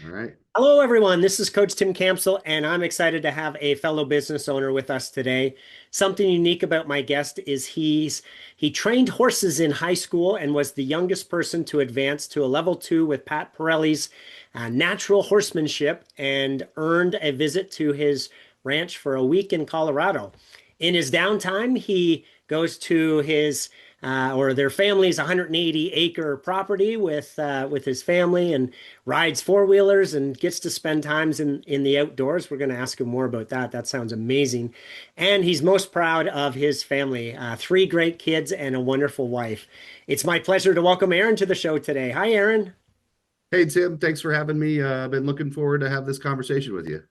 All right. Hello, everyone. This is Coach Tim Campsall, and I'm excited to have a fellow business owner with us today. Something unique about my guest is he trained horses in high school and was the youngest person to advance to a level two with Pat Pirelli's natural horsemanship and earned a visit to his ranch for a week in Colorado. In his downtime, he goes to his or their family's 180-acre property with his family and rides four-wheelers and gets to spend times in the outdoors. We're going to ask him more about that. That sounds amazing. And he's most proud of his family, three great kids and a wonderful wife. It's my pleasure to welcome Aaron to the show today. Hi, Aaron. Hey, Tim, thanks for having me. I've been looking forward to have this conversation with you.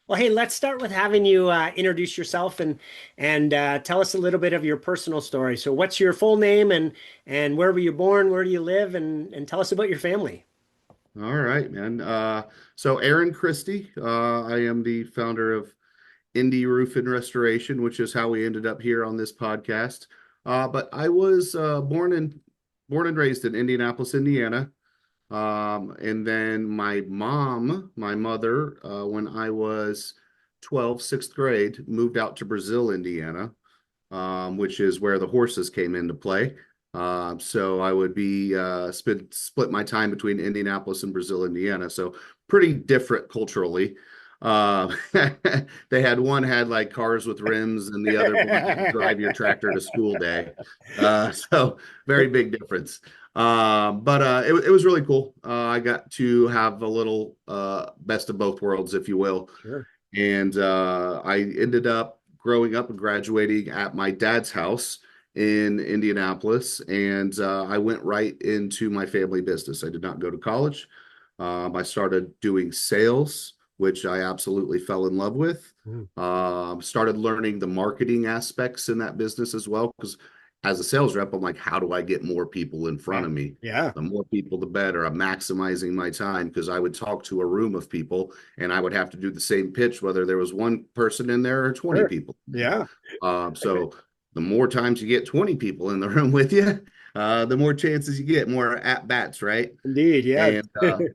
Well, hey, let's start with having you introduce yourself and tell us a little bit of your personal story. So, what's your full name and where were you born? Where do you live? And tell us about your family. All right, man. So Aaron Christy, I am the founder of Indy Roof and Restoration, which is how we ended up here on this podcast. But I was born and raised in Indianapolis, Indiana. And then my mother, when I was 12, sixth grade, moved out to Brazil, Indiana, which is where the horses came into play. So I would be split my time between Indianapolis and Brazil, Indiana. So pretty different culturally. Uh, they had one had like cars with rims, and the other one drive your tractor to school day. So very big difference. But it was really cool. I got to have a little best of both worlds, if you will. Sure. And I ended up growing up and graduating at my dad's house in Indianapolis. And I went right into my family business. I did not go to college. I started doing sales, which I absolutely fell in love with. Mm. Started learning the marketing aspects in that business as well, because as a sales rep, I'm like, how do I get more people in front Yeah. of me? Yeah. The more people, the better. I'm maximizing my time because I would talk to a room of people and I would have to do the same pitch, whether there was one person in there or 20 Sure. people. Yeah. So the more times you get 20 people in the room with you, the more chances you get, more at bats, right? Indeed. Yes. And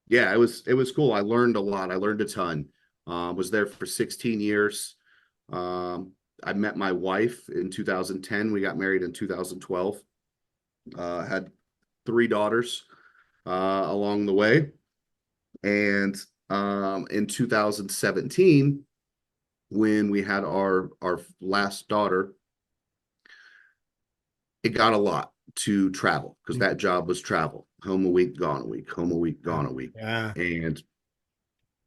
yeah, it was cool. I learned a lot. I learned a ton. Was there for 16 years. Um, I met my wife in 2010. We got married in 2012. Had three daughters along the way. And in 2017, when we had our last daughter, it got a lot to travel because that job was travel. Home a week, gone a week, home a week, Yeah. gone a week. Yeah. And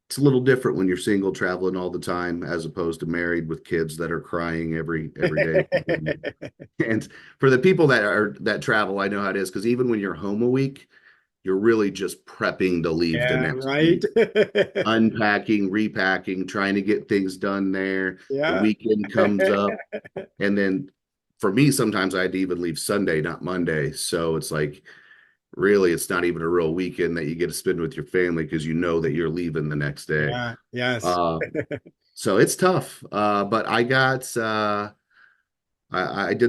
it's a little different when you're single traveling all the time as opposed to married with kids that are crying every day. And for the people that travel, I know how it is because even when you're home a week, you're really just prepping to leave the Yeah. next Right. week, unpacking, repacking, trying to get things done there. The Yeah. weekend comes up, and then for me, sometimes I had to even leave Sunday, not Monday. So it's like really, it's not even a real weekend that you get to spend with your family because you know that you're leaving the next day. Yeah. Yes. Uh, so it's tough. But I did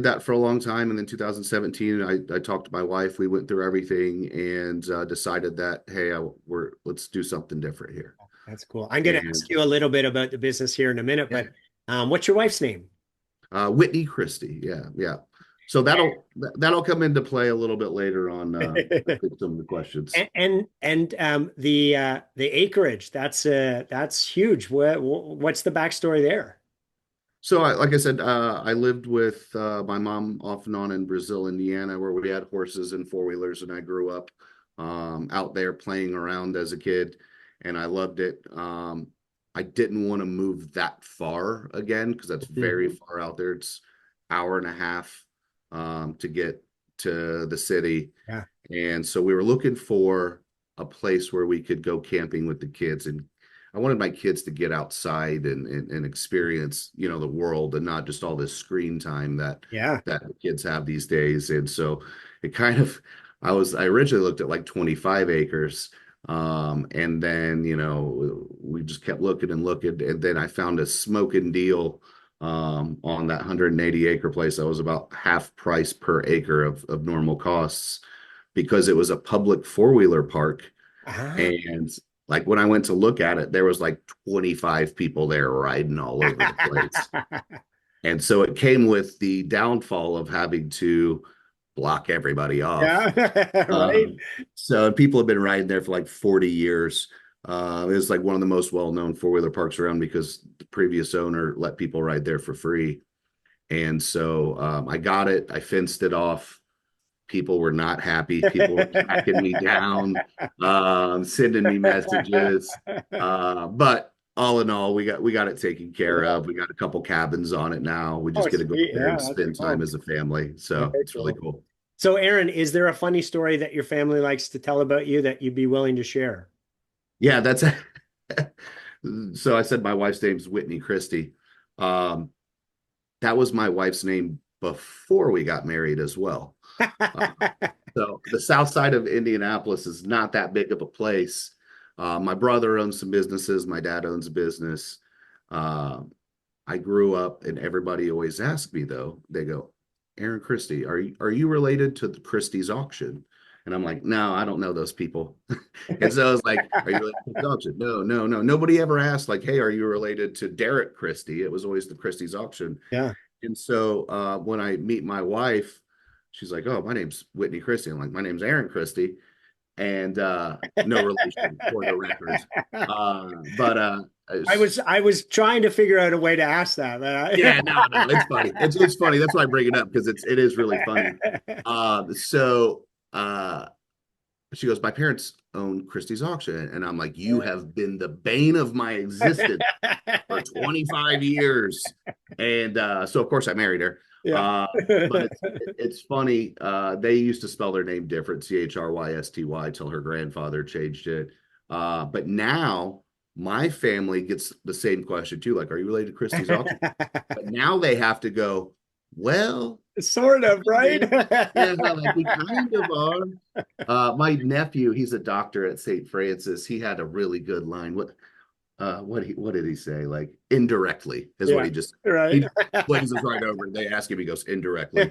that for a long time. And then 2017, I talked to my wife. We went through everything and decided that, hey, let's do something different here. That's cool. I'm going to And ask you a little bit about the business here in a minute, yeah, but what's your wife's name? Whitney Christie. Yeah, yeah. So that'll come into play a little bit later on. I think some of the questions. And the acreage, that's huge. What's the backstory there? So, like I said, I lived with my mom off and on in Brazil, Indiana, where we had horses and four-wheelers, and I grew up out there playing around as a kid, and I loved it. I didn't want to move that far again because that's very Mhm. far out there. It's hour and a half to get to the city, Yeah. and so we were looking for a place where we could go camping with the kids. And I wanted my kids to get outside and experience, the world and not just all this screen time Yeah. that the kids have these days. And so it kind of, I originally looked at like 25 acres. And then, we just kept looking and looking. And then I found a smoking deal on that 180-acre place that was about half price per acre of normal costs because it was a public four-wheeler park Ah. And like when I went to look at it, there was like 25 people there riding all over the place. And so it came with the downfall of having to block everybody off. Yeah, right. So people have been riding there for like 40 years. It was like one of the most well-known four-wheeler parks around because the previous owner let people ride there for free. And so I got it. I fenced it off. People were not happy. People were tracking me down, sending me messages. But all in all, we got it taken care Yeah. of. We got a couple cabins on it now. We Oh, just get to go up sweet. there Yeah, and that's spend time cool. as a family. Very So it's really cool. cool. So, Aaron, is there a funny story that your family likes to tell about you that you'd be willing to share? Yeah, that's so I said my wife's name's Whitney Christy. Um, that was my wife's name before we got married as well. Uh, so the south side of Indianapolis is not that big of a place. My brother owns some businesses. My dad owns a business. Uh, I grew up, and everybody always asks me though. They go, "Aaron Christy, are you related to the Christie's auction?" And I'm like, "No, I don't know those people." And so I was like, "Are you related to the auction?" No, no, no. Nobody ever asked like, "Hey, are you related to Derek Christie?" It was always the Christie's auction. Yeah. And so when I meet my wife, she's like, "Oh, my name's Whitney Christie." I'm like, "My name's Aaron Christie," and no relation for the record. But I was trying to figure out a way to ask that, yeah, no, no, it's funny. It's funny. That's why I bring it up because it is really funny. So she goes, "My parents own Christie's auction," and I'm like, "You have been the bane of my existence for 25 years." And so of course I married her. Yeah. Uh, but it's funny. They used to spell their name different, Chrysty, till her grandfather changed it. But now my family gets the same question too, like, "Are you related to Christie's auction?" But now they have to go, "Well, Sort of, right? yeah, like we kind of are." My nephew, he's a doctor at St. Francis. He had a really good line. What did he say? Like indirectly is what Yeah, he just right. he glazes right over. They ask him, he goes indirectly.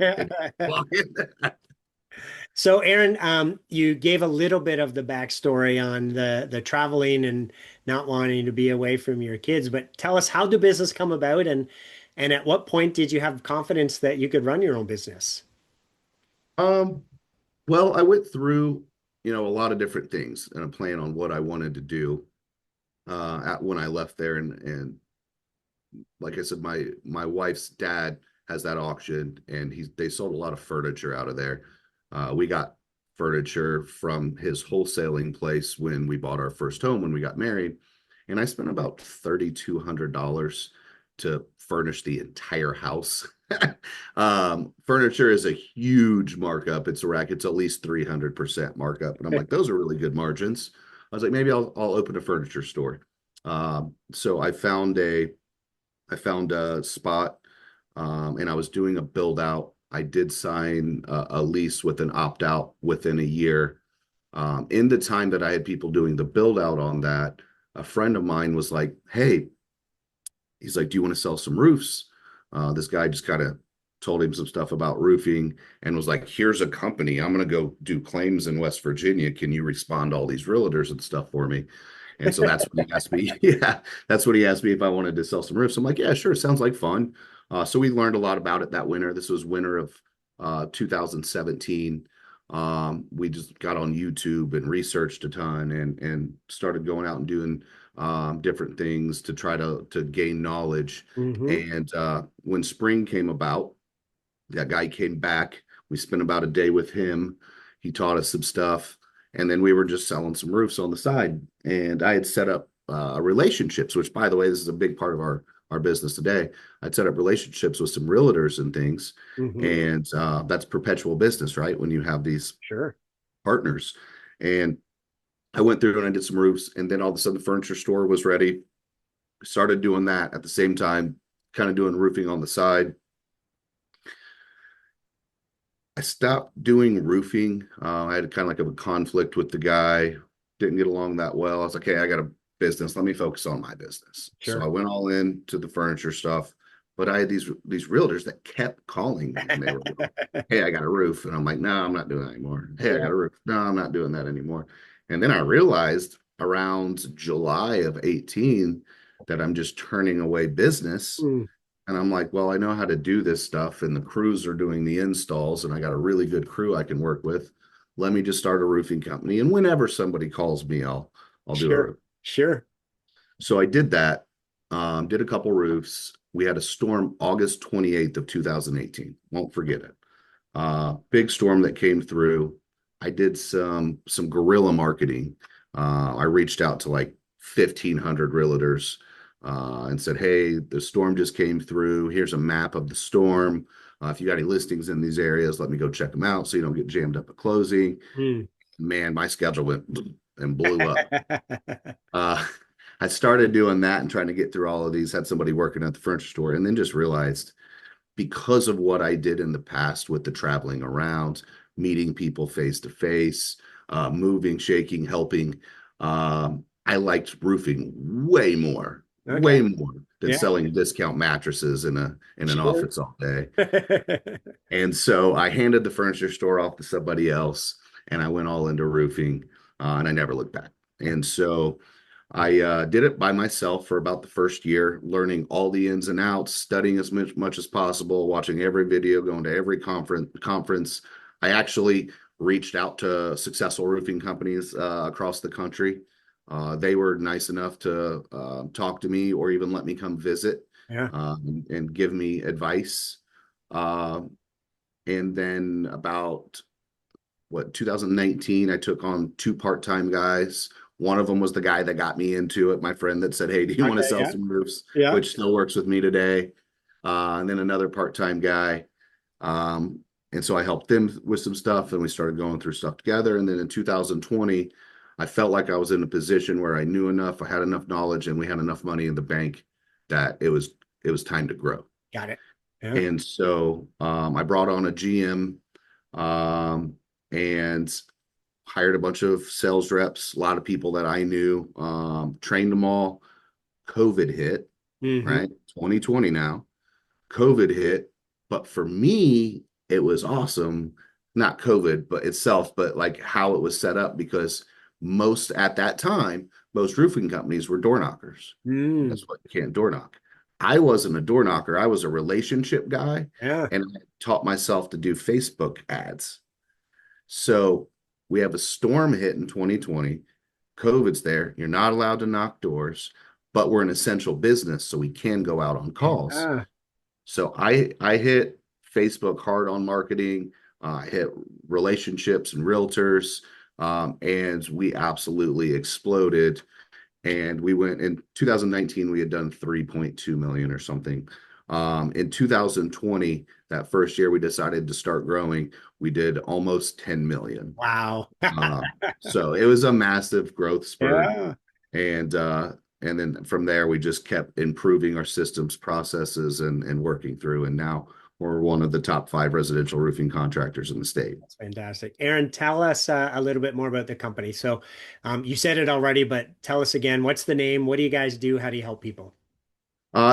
So, Aaron, you gave a little bit of the backstory on the traveling and not wanting to be away from your kids, but tell us, how did business come about, and at what point did you have confidence that you could run your own business? Um, well, I went through, a lot of different things and a plan on what I wanted to do at when I left there, and like I said, my wife's dad has that auction, and they sold a lot of furniture out of there. We got furniture from his wholesaling place when we bought our first home when we got married, and I spent about $3,200 to furnish the entire house. Furniture is a huge markup. It's a rack. It's at least 300% markup, and I'm like, those are really good margins. I was like, maybe I'll open a furniture store. So I found a spot, and I was doing a build out. I did sign a lease with an opt out within a year. In the time that I had people doing the build out on that, a friend of mine was like, "Hey," he's like, "Do you want to sell some roofs?" This guy just kind of told him some stuff about roofing and was like, "Here's a company. I'm going to go do claims in West Virginia. Can you respond to all these realtors and stuff for me?" And so that's when he asked me, yeah, that's what he asked me if I wanted to sell some roofs. I'm like, "Yeah, sure. Sounds like fun." So we learned a lot about it that winter. This was winter of 2017. We just got on YouTube and researched a ton and started going out and doing different things to try to gain knowledge. Hmm. And when spring came about, that guy came back. We spent about a day with him. He taught us some stuff, and then we were just selling some roofs on the side. And I had set up relationships, which, by the way, this is a big part of our business today. I'd set up relationships with some realtors and things, Hmm. and that's perpetual business, right? When you have these Sure. partners, and I went through and I did some roofs, and then all of a sudden the furniture store was ready. Started doing that at the same time, kind of doing roofing on the side. I stopped doing roofing. I had kind of like a conflict with the guy. Didn't get along that well. I was like, "Hey, I got a business. Let me focus on my business." So I Sure. went all in to the furniture stuff. But I had these realtors that kept calling me, and they were going, "Hey, I got a roof," and I'm like, "No, I'm not doing that anymore." "Hey, I got Yeah. a roof." "No, I'm not doing that anymore." And then I realized around July of 18 that I'm just turning away business. Mm, And I'm like, well, I know how to do this stuff, and the crews are doing the installs, and I got a really good crew I can work with. Let me just start a roofing company. And whenever somebody calls me, I'll do a sure. roof. Sure. So I did that, did a couple roofs. We had a storm August 28th of 2018. Won't forget it. Big storm that came through. I did some guerrilla marketing. I reached out to like 1,500 realtors and said, "Hey, the storm just came through. Here's a map of the storm. If you got any listings in these areas, let me go check them out so you don't get jammed up at closing." Mm. Man, my schedule went and blew up. Uh, I started doing that and trying to get through all of these. Had somebody working at the furniture store, and then just realized because of what I did in the past with the traveling around, meeting people face to face, moving, shaking, helping. I liked roofing way Okay. more than Yeah. selling discount mattresses in an Sure. office all day. And so I handed the furniture store off to somebody else, and I went all into roofing, and I never looked back. And so I did it by myself for about the first year, learning all the ins and outs, studying as much as possible, watching every video, going to every conference. I actually reached out to successful roofing companies across the country. They were nice enough to talk to me or even let me come visit Yeah. and give me advice. Uh, and then about 2019, I took on two part-time guys. One of them was the guy that got me into it, my friend that said, "Hey, do you want to Okay. sell Yeah. some roofs?" Yeah. Which still works with me today. And then another part-time guy. Um, and so I helped them with some stuff, and we started going through stuff together. And then in 2020, I felt like I was in a position where I knew enough, I had enough knowledge, and we had enough money in the bank that it was time to grow. Got it. Yeah. And so I brought on a GM um, and hired a bunch of sales reps, a lot of people that I knew, trained them all. COVID hit, Hmm. right? 2020 now. COVID hit. But for me, it was awesome. Not COVID, but itself, but like how it was set up because most at that time, most roofing companies were door knockers. Mm. Guess what? You can't door knock. I wasn't a door knocker. I was a relationship guy, Yeah. and I taught myself to do Facebook ads. So we have a storm hit in 2020. COVID's there. You're not allowed to knock doors, but we're an essential business, so we can go out on calls. Yeah. So I hit Facebook hard on marketing. I hit relationships and realtors, and we absolutely exploded. And we went in 2019, we had done 3.2 million or something. In 2020, that first year we decided to start growing, we did almost 10 million. Wow. So it was a massive growth spurt. Yeah. And and then from there we just kept improving our systems, processes, and working through. And now we're one of the top 5 residential roofing contractors in the state. That's fantastic. Aaron, tell us a little bit more about the company. So, you said it already, but tell us again, what's the name? What do you guys do? How do you help people?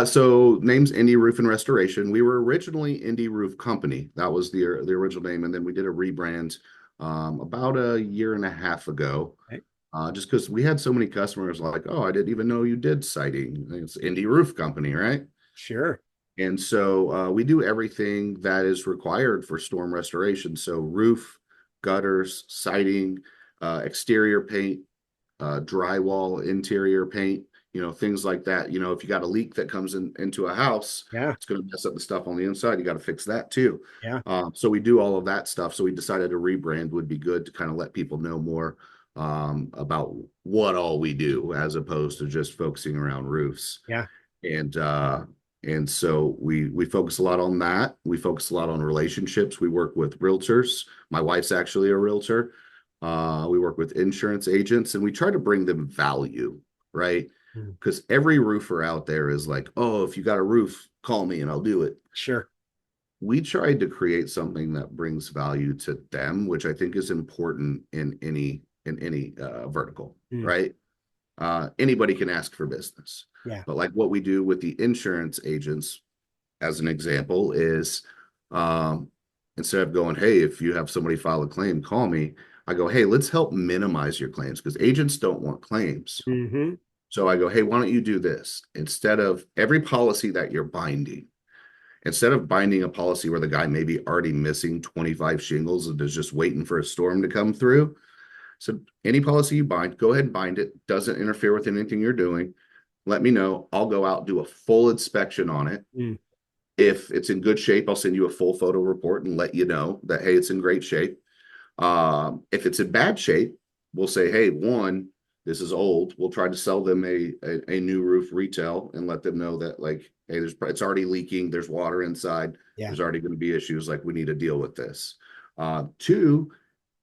So name's Indy Roof and Restoration. We were originally Indy Roof Company. That was the original name, and then we did a rebrand about a year and a half ago. Okay. Just because we had so many customers like, "Oh, I didn't even know you did siding. It's Indy Roof Company, right?" Sure. And so we do everything that is required for storm restoration. So roof, gutters, siding, exterior paint, drywall, interior paint, things like that. If you got a leak that comes into a house, Yeah. it's going to mess up the stuff on the inside. You got to fix that too. Yeah. So we do all of that stuff. So we decided a rebrand would be good to kind of let people know more about what all we do as opposed to just focusing around roofs. Yeah. And and so we focus a lot on that. We focus a lot on relationships. We work with realtors. My wife's actually a realtor. We work with insurance agents, and we try to bring them value, right? Mm. Because every roofer out there is like, "Oh, if you got a roof, call me and I'll do it." Sure. We tried to create something that brings value to them, which I think is important in any vertical, Mm. right? Anybody can ask for business. Yeah. But like what we do with the insurance agents, as an example, is um, instead of going, "Hey, if you have somebody file a claim, call me," I go, hey, let's help minimize your claims because agents don't want claims. Hmm. So I go, hey, why don't you do this? Instead of every policy that you're binding, instead of binding a policy where the guy may be already missing 25 shingles and is just waiting for a storm to come through. So any policy you bind, go ahead and bind it. Doesn't interfere with anything you're doing. Let me know. I'll go out, do a full inspection on it. Mm. If it's in good shape, I'll send you a full photo report and let you know that, hey, it's in great shape. If it's in bad shape, we'll say, hey, one, this is old. We'll try to sell them a new roof retail and let them know that, like, hey, it's already leaking. There's water inside. Yeah. There's already going to be issues. Like, we need to deal with this. Two,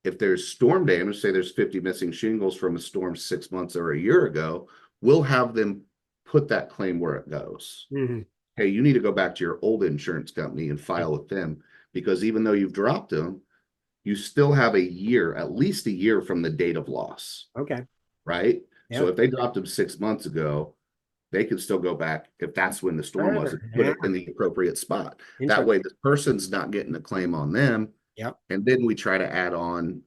if there's storm damage, say there's 50 missing shingles from a storm 6 months or a year ago, we'll have them put that claim where it goes. Hmm. Hey, you need to go back to your old insurance company and Yeah. file with them because even though you've dropped them, you still have a year, at least a year from the date of loss, Okay. right? So Yeah. if they dropped them 6 months ago, they could still go back if that's when the storm was and Sure. put Yeah. it in the appropriate spot. That way, Interesting. the person's not getting a claim on them. Yep. And then we try to add on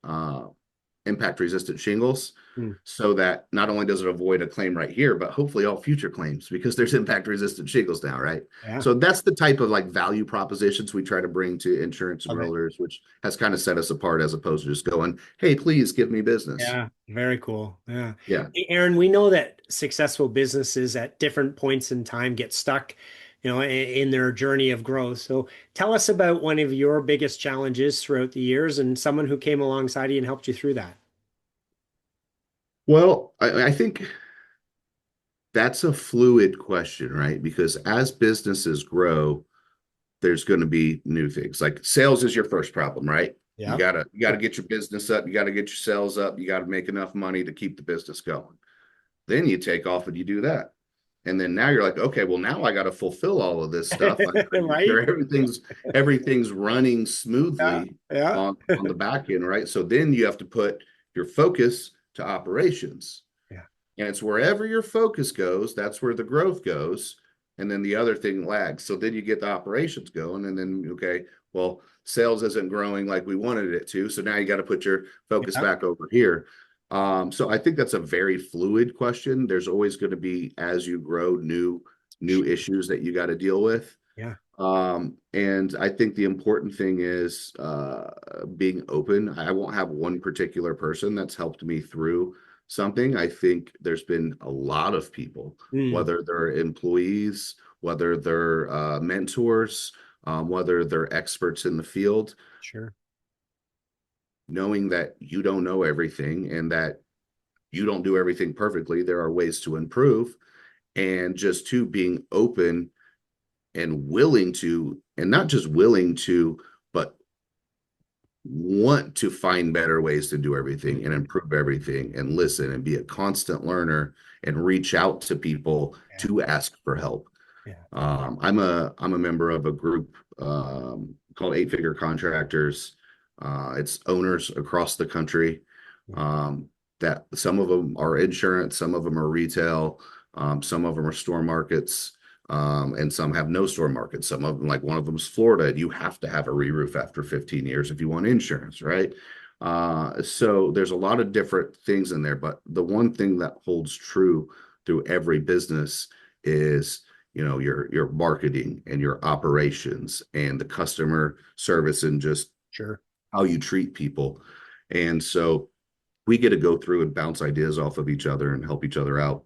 impact resistant shingles Mm. so that not only does it avoid a claim right here, but hopefully all future claims because there's impact resistant shingles now, right? Yeah. So that's the type of like value propositions we try to bring to insurance and Love it. realtors, which has kind of set us apart as opposed to just going, hey, please give me business. Yeah. Very cool. Yeah. Yeah. Hey, Aaron, we know that successful businesses at different points in time get stuck, in their journey of growth. So tell us about one of your biggest challenges throughout the years and someone who came alongside you and helped you through that. Well, I think that's a fluid question, right? Because as businesses grow, there's going to be new things. Like sales is your first problem, right? You Yeah. gotta you gotta get your business up, you gotta get your sales up, you gotta make enough money to keep the business going. Then you take off and you do that. And then now you're like, okay, well now I got to fulfill all of this stuff. I make sure Right? everything's running Yeah. smoothly Yeah. on the back end, right? So then you have to put your focus to operations. Yeah. And it's wherever your focus goes, that's where the growth goes. And then the other thing lags. So then you get the operations going, and then, okay, well, sales isn't growing like we wanted it to. So now you got to put your focus Yeah. back over here. So I think that's a very fluid question. There's always going to be, as you grow, new issues that you got to deal with. Yeah. And I think the important thing is being open. I won't have one particular person that's helped me through something. I think there's been a lot of people, Mm. whether they're employees, whether they're mentors, whether they're experts in the field, Sure. knowing that you don't know everything and that you don't do everything perfectly. There are ways to improve. And just to being open and willing to, and not just willing to, but want to find better ways to do everything and Mhm. improve everything and listen and be a constant learner and reach out to people Yeah. to ask for help. Yeah. I'm a member of a group called Eight Figure Contractors. It's owners across the country. Yeah. Um, that some of them are insurance, some of them are retail, some of them are store markets, and some have no store markets. Some of them, like one of them is Florida, you have to have a re-roof after 15 years if you want insurance, right? So there's a lot of different things in there, but the one thing that holds true through every business is your marketing and your operations and the customer service and just Sure. how you treat people. And so we get to go through and bounce ideas off of each other and help each other out.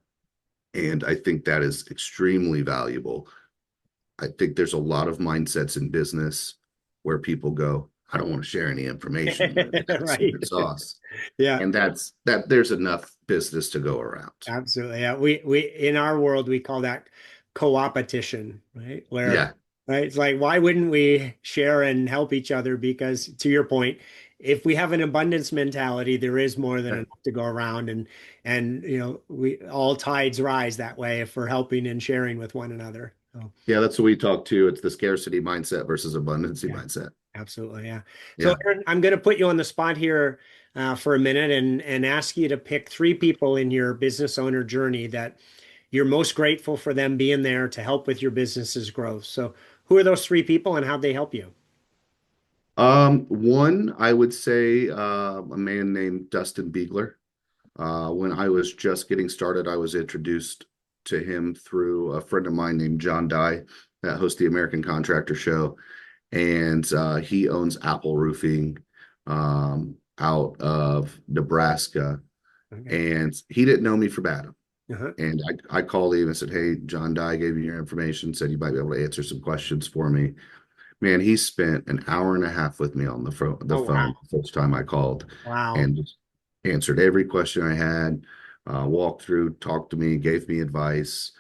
And I think that is extremely valuable. I think there's a lot of mindsets in business where people go, I don't want to share any information. Right. Secret sauce. Yeah. And that there's enough business to go around. Absolutely. Yeah. We in our world we call that co-opetition, right? Where Yeah. right, it's like why wouldn't we share and help each other? Because to your point, if we have an abundance mentality, there is more than enough to go around and we all tides rise that way if we're helping and sharing with one another. So Yeah, that's what we talk to. It's the scarcity mindset versus abundancy yeah. mindset. Absolutely, yeah. So, Yeah. Aaron, I'm going to put you on the spot here for a minute and ask you to pick three people in your business owner journey that you're most grateful for them being there to help with your business's growth. So, who are those three people and how'd they help you? One, I would say a man named Dustin Beegler. When I was just getting started, I was introduced to him through a friend of mine named John Dye that hosts the American Contractor Show, and he owns Apple Roofing out of Nebraska, Okay. and he didn't know me from Adam. Uh-huh. And I called him and said, "Hey, John Dye gave me your information, said you might be able to answer some questions for me." Man, he spent an hour and a half with me on the Oh, wow. phone the first time I called, Wow. and just answered every question I had, walked through, talked to me, gave me advice.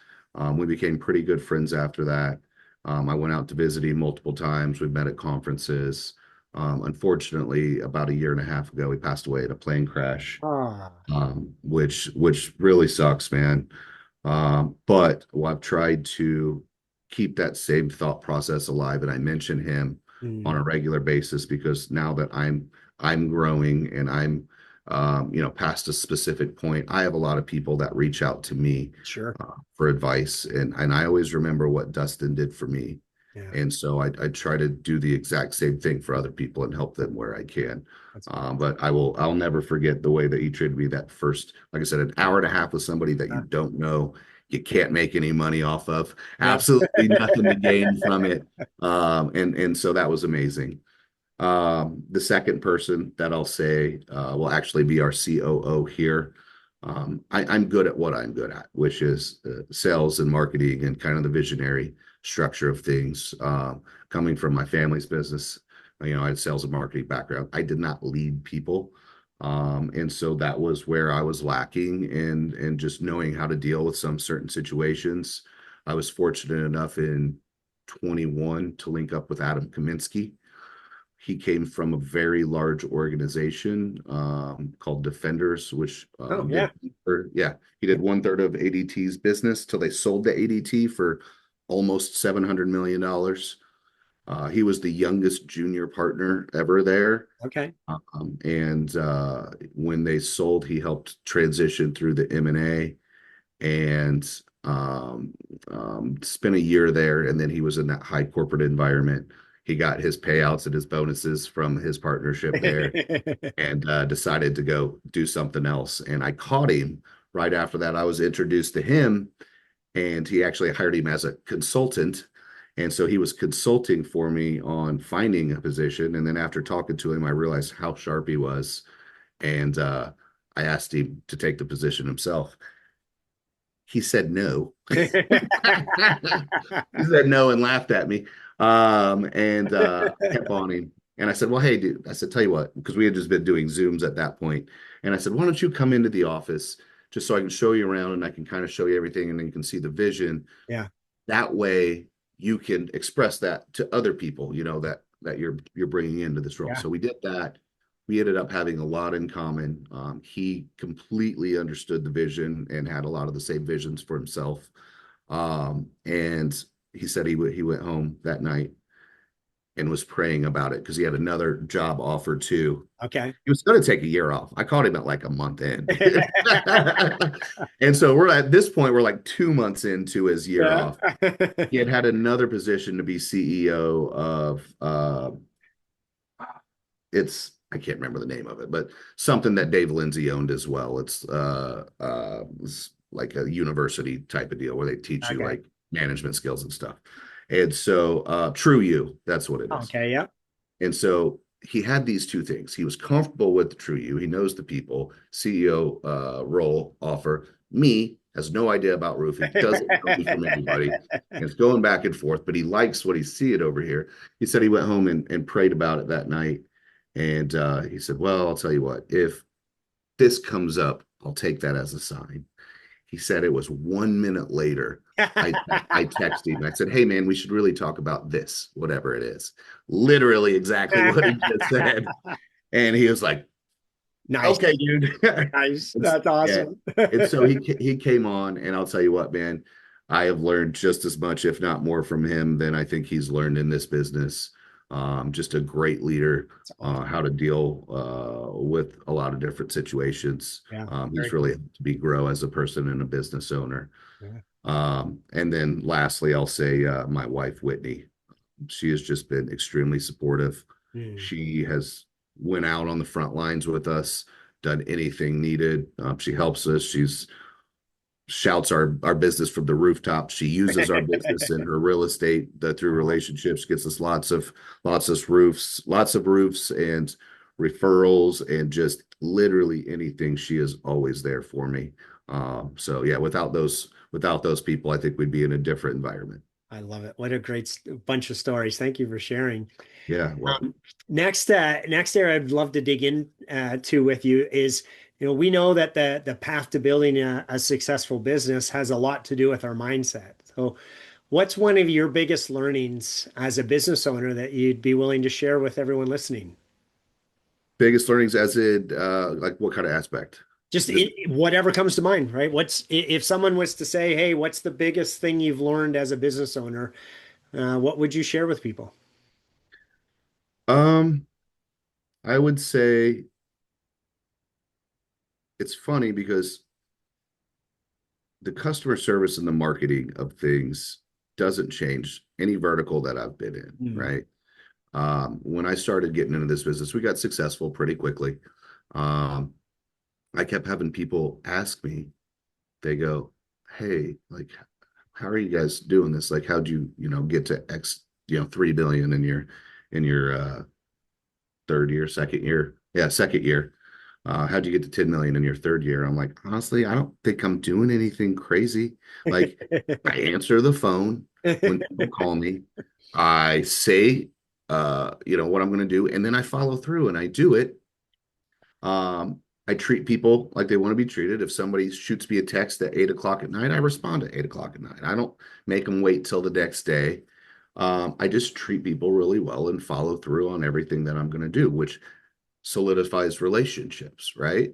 We became pretty good friends after that. I went out to visit him multiple times. We met at conferences. Unfortunately, about a year and a half ago, he passed away in a plane crash, Ah. which really sucks, man. But well, I've tried to keep that same thought process alive, and I mention him on Mm, a regular basis because now that I'm growing and I'm past a specific point, I have a lot of people that reach out to me sure. for advice, and I always remember what Dustin did for me, Yeah. and so I try to do the exact same thing for other people and help them where I can. That's great. But I'll never forget the way that he treated me that first, like I said, an hour and a half with somebody that you Uh, don't know, you can't make any money off of, yeah. absolutely nothing to gain from it. And so that was amazing. The second person that I'll say will actually be our COO here. I'm good at what I'm good at, which is sales and marketing and kind of the visionary structure of things. Coming from my family's business, I had sales and marketing background. I did not lead people. And so that was where I was lacking in just knowing how to deal with some certain situations. I was fortunate enough in 21 to link up with Adam Kaminsky. He came from a very large organization called Defenders, which Oh, yeah. yeah, he did one third of ADT's business till they sold the ADT for almost $700 million. He was the youngest junior partner ever there. Okay. And when they sold, he helped transition through the M&A and spent a year there. And then he was in that high corporate environment. He got his payouts and his bonuses from his partnership there and decided to go do something else. And I caught him right after that. I was introduced to him, and he actually hired him as a consultant. And so he was consulting for me on finding a position. And then after talking to him, I realized how sharp he was. And I asked him to take the position himself. He said no. He said no and laughed at me. And I kept on him. And I said, "Well, hey, dude," I said, "Tell you what," because we had just been doing Zooms at that point. And I said, "Why don't you come into the office just so I can show you around and I can kind of show you everything and then you can see the vision. Yeah. That way you can express that to other people, that you're bringing into this role." Yeah. So we did that. We ended up having a lot in common. He completely understood the vision and had a lot of the same visions for himself. And he said he went home that night and was praying about it because he had another job offer too. Okay. He was going to take a year off. I caught him at like a month in. And so we're at this point, we're like 2 months into his year Yeah. off. He had had another position to be CEO of I can't remember the name of it, but something that Dave Lindsay owned as well. It's like a university type of deal where they teach you Okay. like management skills and stuff. And so True You, that's what it is. Okay. Yeah. And so he had these two things. He was comfortable with the True You. He knows the people, CEO role offer. Me has no idea about roofing, doesn't know me from anybody. And it's going back and forth, but he likes what he's seeing over here. He said he went home and prayed about it that night. And he said, "Well, I'll tell you what, if this comes up, I'll take that as a sign." He said it was 1 minute later. I texted him. I said, "Hey, man, we should really talk about this, whatever it is." Literally exactly what he just said. And he was like, Nice. "Okay, dude." Nice. It's, That's yeah. awesome. And so he came on, and I'll tell you what, man, I have learned just as much, if not more, from him than I think he's learned in this business. Just a great leader, That's awesome. how to deal with a lot of different situations. Yeah. He's Very really cool. helped me grow as a person and a business owner. Yeah. And then lastly, I'll say my wife, Whitney. She has just been extremely supportive. Mm. She has went out on the front lines with us, done anything needed. She helps us. She's shouts our business from the rooftops. She uses our business in her real estate through relationships, gets us lots of roofs and referrals and just literally anything. She is always there for me. So yeah, without those people, I think we'd be in a different environment. I love it. What a great bunch of stories. Thank you for sharing. Yeah, well, Next area I'd love to dig in to with you is, we know that the path to building a successful business has a lot to do with our mindset. So, what's one of your biggest learnings as a business owner that you'd be willing to share with everyone listening? biggest learnings as in like what kind of aspect? Just Just whatever comes to mind, right? If someone was to say, "Hey, what's the biggest thing you've learned as a business owner?" What would you share with people? um, I would say it's funny because the customer service and the marketing of things doesn't change any vertical that I've been in, Mm. right? When I started getting into this business, we got successful pretty quickly. Um, I kept having people ask me, they go, "Hey, like, how are you guys doing this? Like, how'd you, get to X, 3 billion in your third year, second year? Yeah, second year. How'd you get to 10 million in your third year?" I'm like, honestly, I don't think I'm doing anything crazy. Like, I answer the phone when people call me. I say, what I'm going to do, and then I follow through and I do it. I treat people like they want to be treated. If somebody shoots me a text at 8 o'clock at night, I respond at 8 o'clock at night. I don't make them wait till the next day. I just treat people really well and follow through on everything that I'm going to do, which solidifies relationships, right?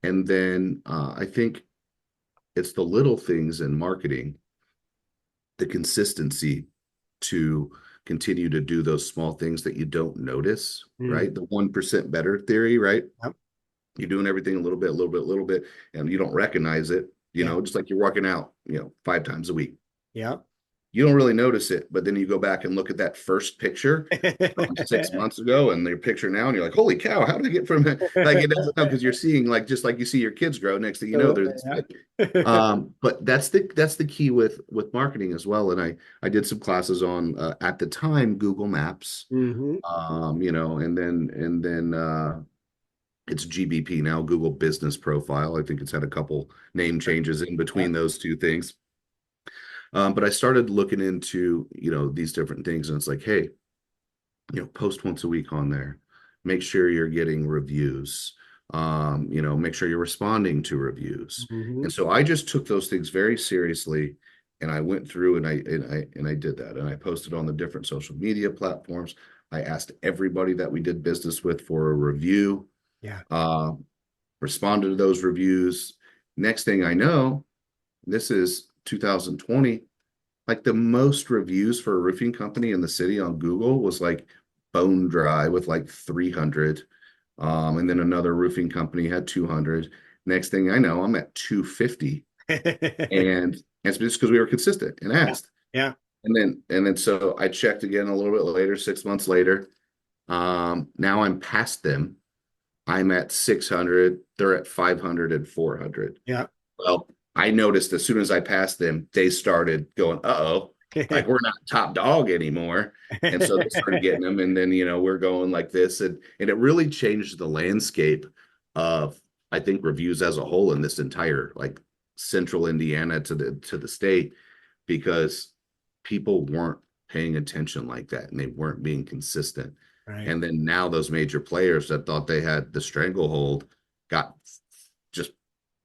And then I think it's the little things in marketing, the consistency to continue to do those small things that you don't notice, Mm. right? The 1% better theory, right? Yep. You're doing everything a little bit, a little bit, a little bit, and you don't recognize it, Yeah. just like you're working out, 5 times a week. Yeah. You don't really notice it, but then you go back and look at that first picture from 6 months ago and their picture now, and you're like, holy cow, how did I get from like it doesn't know because you're seeing like just like you see your kids grow. Next thing you know, they're Absolutely, this big. yeah. But that's the key with marketing as well. And I did some classes on at the time Google Maps, Hmm. and then it's GBP now, Google Business Profile. I think it's had a couple name changes in Yeah. between those two things. But I started looking into, these different things, and it's like, hey, post once a week on there. Make sure you're getting reviews. Make sure you're responding to reviews. Hmm. And so I just took those things very seriously, and I went through and I did that, and I posted on the different social media platforms. I asked everybody that we did business with for a review. Yeah. Uh, Responded to those reviews. Next thing I know, this is 2020, like the most reviews for a roofing company in the city on Google was like Bone Dry with like 300. And then another roofing company had 200. Next thing I know, I'm at 250. And it's just because we were consistent and Yeah. asked. Yeah. And then so I checked again a little bit later, 6 months later. Now I'm past them. I'm at 600. They're at 500 and 400. Yeah. Well, I noticed as soon as I passed them, they started going, uh-oh, like we're not top dog anymore. And so they started getting them. And then, we're going like this. And it really changed the landscape of, I think, reviews as a whole in this entire like central Indiana to the state, because people weren't paying attention like that and they weren't being consistent. Right. And then now those major players that thought they had the stranglehold got just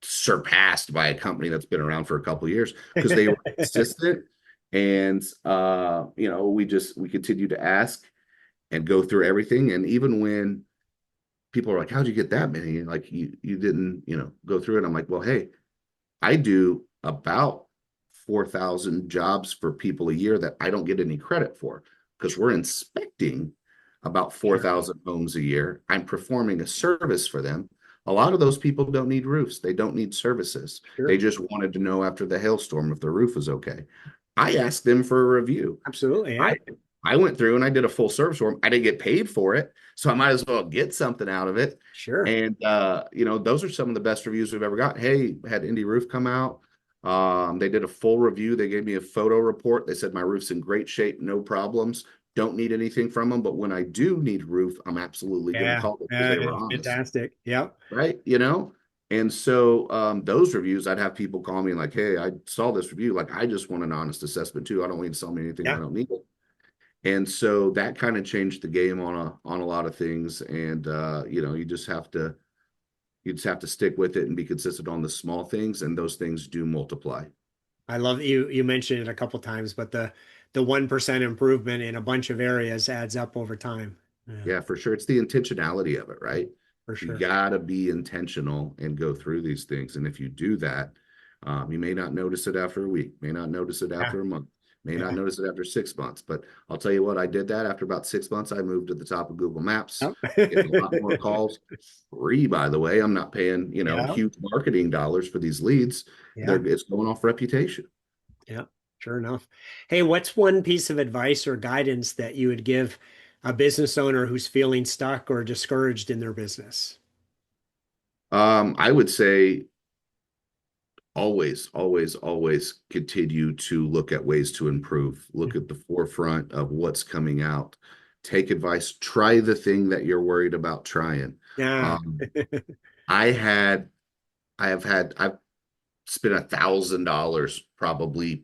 surpassed by a company that's been around for a couple of years because they were consistent. And we continue to ask and go through everything. And even when people are like, how'd you get that many? Like you didn't, go through it. I'm like, well, hey, I do about 4,000 jobs for people a year that I don't get any credit for because we're inspecting about Sure. 4,000 homes a year. I'm performing a service for them. A lot of those people don't need roofs. They don't need services. They Sure. just wanted to know after the hailstorm if the roof was okay. I asked them for a review. Absolutely. I Yeah. I went through and I did a full service for them. I didn't get paid for it, so I might as well get something out of it. Sure. And those are some of the best reviews we've ever got. Hey, had Indy Roof come out. They did a full review. They gave me a photo report. They said my roof's in great shape, no problems. Don't need anything from them, but when I do need roof, I'm absolutely going to Yeah. call them because Yeah. they were Yeah. honest, Fantastic. Yep. right? And so those reviews, I'd have people call me like, "Hey, I saw this review. Like, I just want an honest assessment too. I don't want you to sell me anything if I Yeah. don't need it." And so that kind of changed the game on a lot of things. And you just have to stick with it and be consistent on the small things, and those things do multiply. I love you mentioned it a couple times, but the 1% improvement in a bunch of areas adds up over time. Yeah, Yeah, for sure. It's the intentionality of it, right? for You sure. gotta be intentional and go through these things. And if you do that, you may not notice it after a week, may not notice it Yeah. after a month, may not Yeah. notice it after 6 months. But I'll tell you what, I did that after about 6 months. I moved to the top of Google Maps, getting a lot more Yep. calls. Free, by the way. I'm not paying, Yeah. huge marketing dollars for these leads. Yeah. It's going off reputation. Yeah. Sure enough. Hey, what's one piece of advice or guidance that you would give a business owner who's feeling stuck or discouraged in their business? I would say always, always, always continue to look at ways to improve. Look at the forefront of what's coming out. Take advice. Try the thing that you're worried about trying. Yeah. Um, I've spent $1,000 probably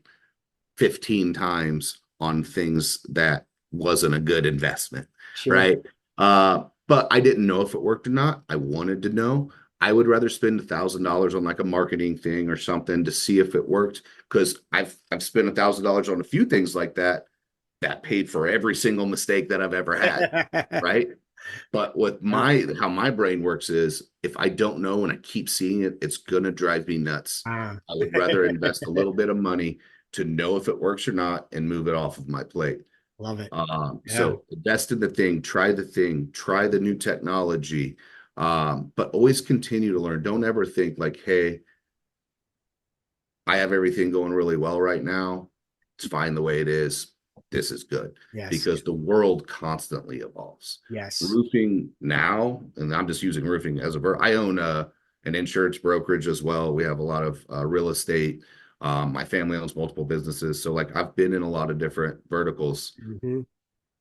15 times on things that wasn't a good investment, Sure. right? But I didn't know if it worked or not. I wanted to know. I would rather spend $1,000 on like a marketing thing or something to see if it worked, because I've spent $1,000 on a few things like that paid for every single mistake that I've ever had, right? But with Yeah. my how my brain works is, if I don't know and I keep seeing it, it's gonna drive me nuts. Ah. I would rather invest a little bit of money to know if it works or not and move it off of my plate. Love it. Yeah. So invest in the thing, try the new technology, but always continue to learn. Don't ever think like, hey, I have everything going really well right now. It's fine the way it is. This is good, Yes. because the world constantly evolves. Yes. Roofing now, and I'm just using roofing as a verb. I own an insurance brokerage as well. We have a lot of real estate. My family owns multiple businesses. So, like, I've been in a lot of different verticals. Mhm.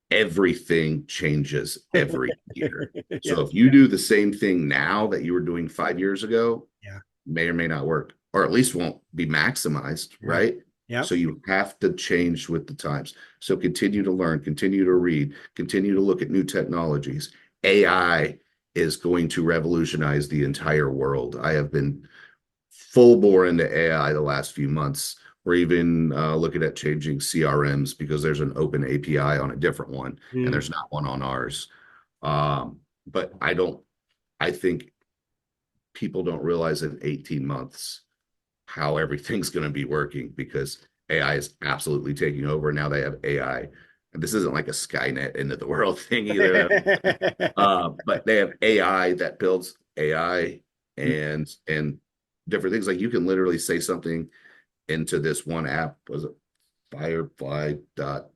Everything changes every year. So, Yes. if you do the same thing now that you were doing 5 years ago, Yeah. may or may not work, or at least won't be maximized, Yeah. right? Yep. So you have to change with the times. So continue to learn, continue to read, continue to look at new technologies. AI is going to revolutionize the entire world. I have been full bore into AI the last few months. We're even looking at changing CRMs because there's an open API on a different one, and Mm. there's not one on ours. But I think people don't realize in 18 months how everything's going to be working, because AI is absolutely taking over. Now they have AI, and this isn't like a Skynet into the world thing either. But they have AI that builds AI and different things. Like, you can literally say something into this one app, was it Firefly dot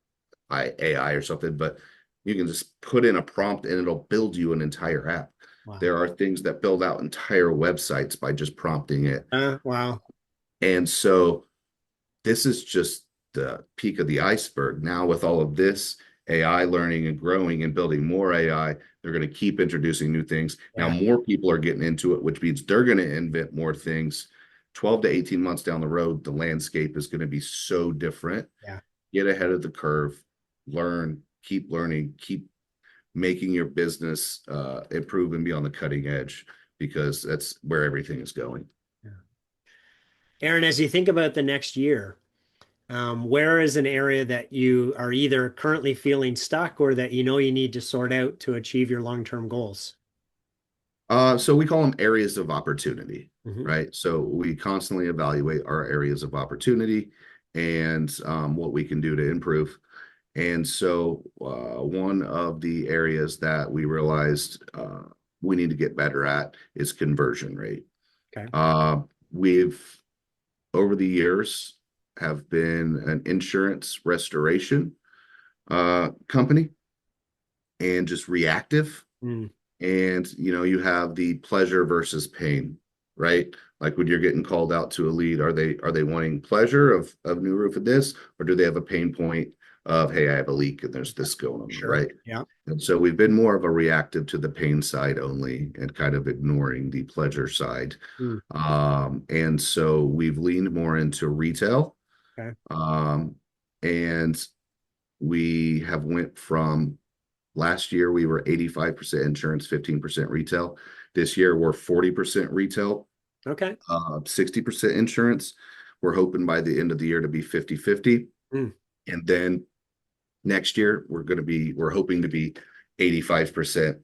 AI or something, but you can just put in a prompt and it'll build you an entire app. Wow. There are things that build out entire websites by just prompting it. Wow. And so this is just the peak of the iceberg. Now, with all of this AI learning and growing and building more AI, they're going to keep introducing new things. Now, Yeah. more people are getting into it, which means they're going to invent more things. 12 to 18 months down the road, the landscape is going to be so different. Yeah. Get ahead of the curve, learning, keep making your business improve and be on the cutting edge, because that's where everything is going. Yeah. Aaron, as you think about the next year, where is an area that you are either currently feeling stuck or that you know you need to sort out to achieve your long-term goals? So we call them areas of opportunity, Hmm. right? So we constantly evaluate our areas of opportunity and what we can do to improve. And so one of the areas that we realized we need to get better at is conversion rate. Okay. We've, over the years, have been an insurance restoration. company and just reactive. Mm, And you have the pleasure versus pain, right? Like when you're getting called out to a lead, are they wanting pleasure of new roof of this, or do they have a pain point of, hey, I have a leak and there's this going on, sure. right? Yeah. And so we've been more of a reactive to the pain side only and kind of ignoring the pleasure side. Mm, And so we've leaned more into retail. okay. Um, and we have went from last year we were 85% insurance, 15% retail. This year we're 40% retail, Okay. 60% insurance. We're hoping by the end of the year to be 50-50. Mm, And then next year we're hoping to be 85%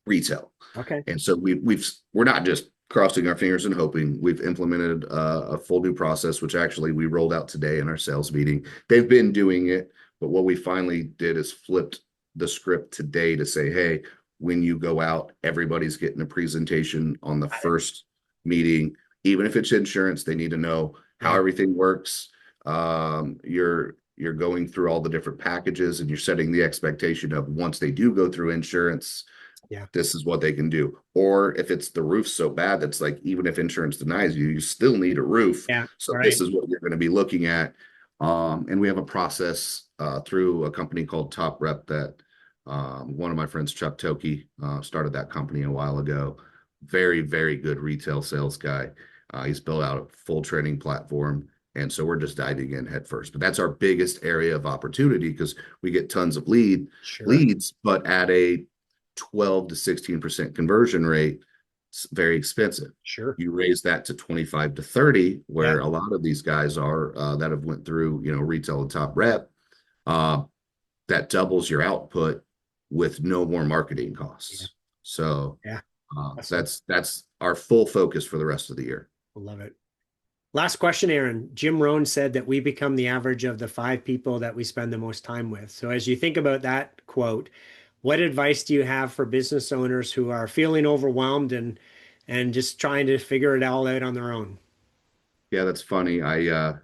retail. okay. And so we're not just crossing our fingers and hoping. We've implemented a full new process, which actually we rolled out today in our sales meeting. They've been doing it, but what we finally did is flipped the script today to say, hey, when you go out, everybody's getting a presentation on the Got it. first meeting. Even if it's insurance, they need to know how Yeah. everything works. You're going through all the different packages and you're setting the expectation of once they do go through insurance, Yeah. this is what they can do. Or if it's the roof so bad that's like, even if insurance denies you, you still need a roof. Yeah. So this Right. is what you're going to be looking at. And we have a process through a company called Top Rep that one of my friends, Chuck Toki, started that company a while ago. Very, very good retail sales guy. He's built out a full training platform. And so we're just diving in head first. But that's our biggest area of opportunity because we get tons of Sure. leads, but at a 12 to 16% conversion rate, it's very expensive. Sure. You raise that to 25 to 30, Yeah. where a lot of these guys are that have went through, retail and top rep, uh, that doubles your output with no more marketing Yeah. costs. So Yeah. Awesome. that's our full focus for the rest of the year. Love it. Last question, Aaron. Jim Rohn said that we become the average of the five people that we spend the most time with. So as you think about that quote, what advice do you have for business owners who are feeling overwhelmed and just trying to figure it all out on their own? Yeah, that's funny. I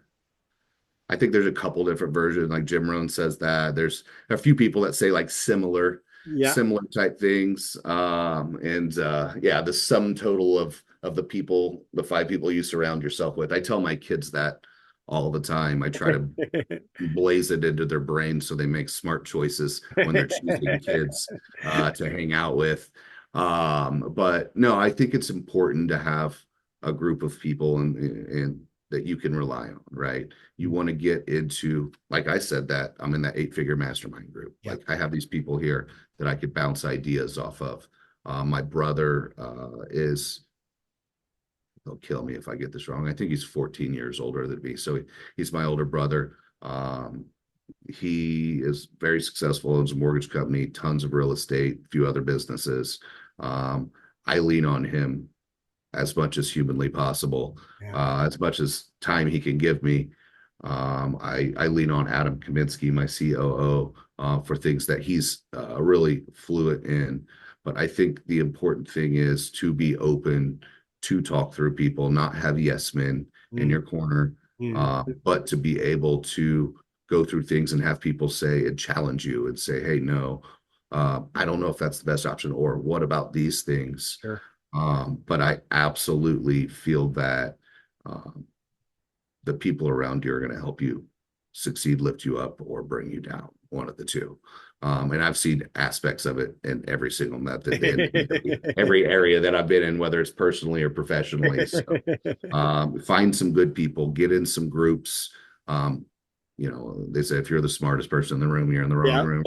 think there's a couple different versions. Like Jim Rohn says that. There's a few people that say like Yeah. similar type things. And yeah, the sum total of the five people you surround yourself with. I tell my kids that all the time. I try to blaze it into their brains so they make smart choices when they're choosing kids to hang out with. But no, I think it's important to have a group of people and that you can rely on, right? You want to get into, like I said, that I'm in that 8-figure mastermind group. Yep. Like I have these people here that I could bounce ideas off of. My brother is, he'll kill me if I get this wrong. I think he's 14 years older than me. So he's my older brother. He is very successful, owns a mortgage company, tons of real estate, a few other businesses. I lean on him as much as humanly possible, Yeah. as much as time he can give me. I lean on Adam Kaminsky, my COO, for things that he's really fluent in. But I think the important thing is to be open to talk through people, not have yes men in Mm, your corner, mm, but to be able to go through things and have people say and challenge you and say, hey, no, I don't know if that's the best option, or what about these things? sure. But I absolutely feel that um, the people around you are going to help you succeed, lift you up, or bring you down, one of the two. And I've seen aspects of it in every single method in every area that I've been in, whether it's personally or professionally. So find some good people, get in some groups. Um, they say if you're the smartest person in the room, you're in the wrong Yeah. room.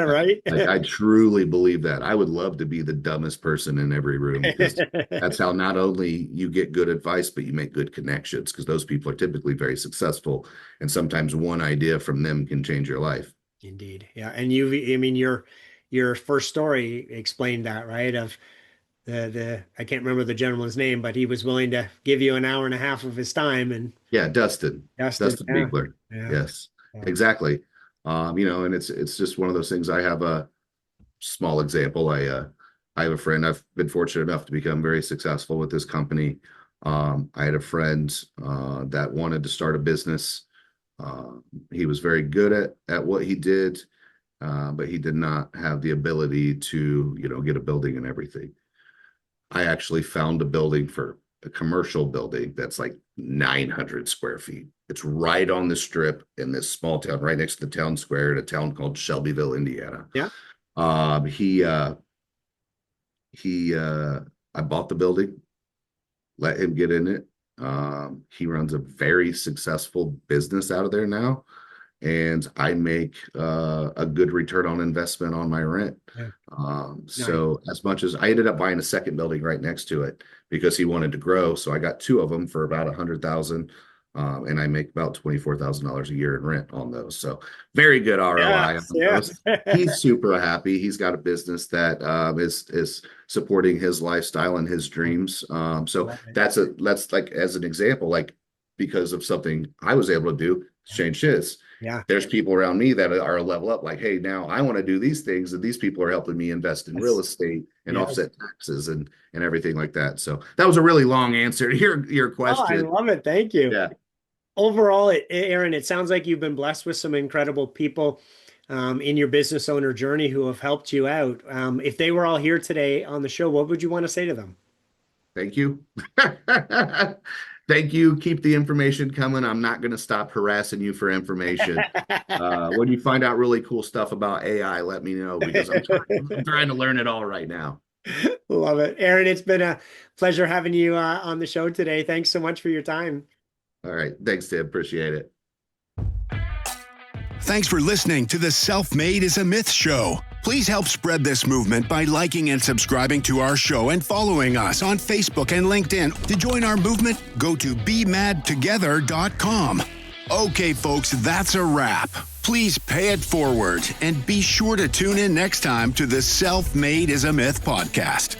Right. I truly believe that. I would love to be the dumbest person in every room because that's how not only you get good advice, but you make good connections because those people are typically very successful. And sometimes one idea from them can change your life. Indeed. Yeah. And I mean, your first story explained that, right? Of I can't remember the gentleman's name, but he was willing to give you an hour and a half of his time and Yeah, Dustin, Justin. Dustin Yeah. Beekler. Yeah. Yes, Yeah. exactly. And it's just one of those things. I have a small example. I have a friend. I've been fortunate enough to become very successful with this company. I had a friend that wanted to start a business Uh, he was very good at what he did, but he did not have the ability to, get a building and everything. I actually found a building for a commercial building that's like 900 square feet. It's right on the strip in this small town, right next to the town square in a town called Shelbyville, Indiana. Yeah. He I bought the building, let him get in it. He runs a very successful business out of there now, and I make a good return on investment on my rent. Yeah. So as much as I ended up buying a second building right next to it because he wanted to grow, so I got two of them for about 100,000. And I make about $24,000 a year in rent on those. So very good ROI on those. He's super happy. He's got a business that is supporting his lifestyle and his dreams. So that's like, as an example, like, because of something I was able to do, change his. Yeah. There's people around me that are a level up, like, hey, now I want to do these things, and these people are helping me invest in real estate and offset taxes and everything like that. So that was a really long answer to your question. Oh, I love it. Thank you. Yeah. Overall, Aaron, it sounds like you've been blessed with some incredible people in your business owner journey who have helped you out. If they were all here today on the show, what would you want to say to them? Thank you. Thank you. Keep the information coming. I'm not going to stop harassing you for information. When you find out really cool stuff about AI, let me know, because I'm trying to learn it all right now. Love it. Aaron, it's been a pleasure having you on the show today. Thanks so much for your time. All right. Thanks, Tim. Appreciate it. Thanks for listening to the Self-Made is a Myth show. Please help spread this movement by liking and subscribing to our show and following us on Facebook and LinkedIn. To join our movement, go to bemadtogether.com. Okay, folks, that's a wrap. Please pay it forward and be sure to tune in next time to the Self-Made is a Myth podcast.